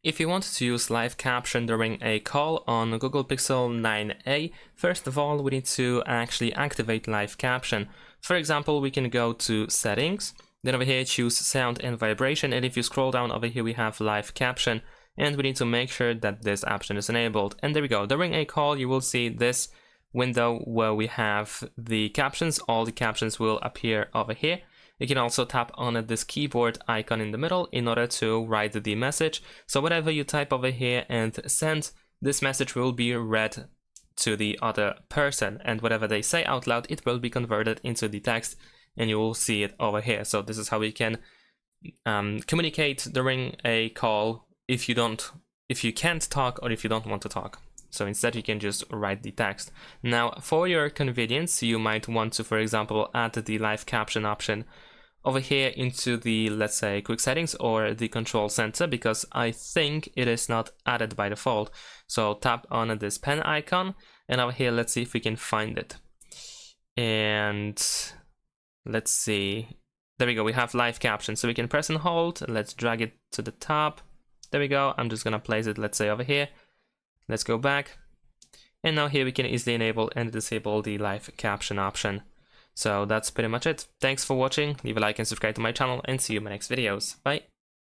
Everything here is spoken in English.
If you want to use live caption during a call on Google Pixel 9a, first of all, we need to actually activate live caption. For example, we can go to settings, then over here choose sound and vibration, and if you scroll down over here we have live caption, and we need to make sure that this option is enabled. And there we go. During a call you will see this window where we have the captions. All the captions will appear over here. You can also tap on this keyboard icon in the middle in order to write the message. So whatever you type over here and send, this message will be read to the other person, and whatever they say out loud, it will be converted into the text and you will see it over here. So this is how we can communicate during a call if you can't talk or if you don't want to talk. So instead you can just write the text. Now for your convenience, you might want to, for example, add the live caption option over here into the, let's say, quick settings or the control center, because I think it is not added by default. So tap on this pen icon and over here, let's see if we can find it. And let's see, there we go, we have live caption. So we can press and hold, let's drag it to the top. There we go, I'm just gonna place it, let's say, over here. Let's go back, and now here we can easily enable and disable the live caption option. So that's pretty much it. Thanks for watching, leave a like and subscribe to my channel, and see you in my next videos. Bye!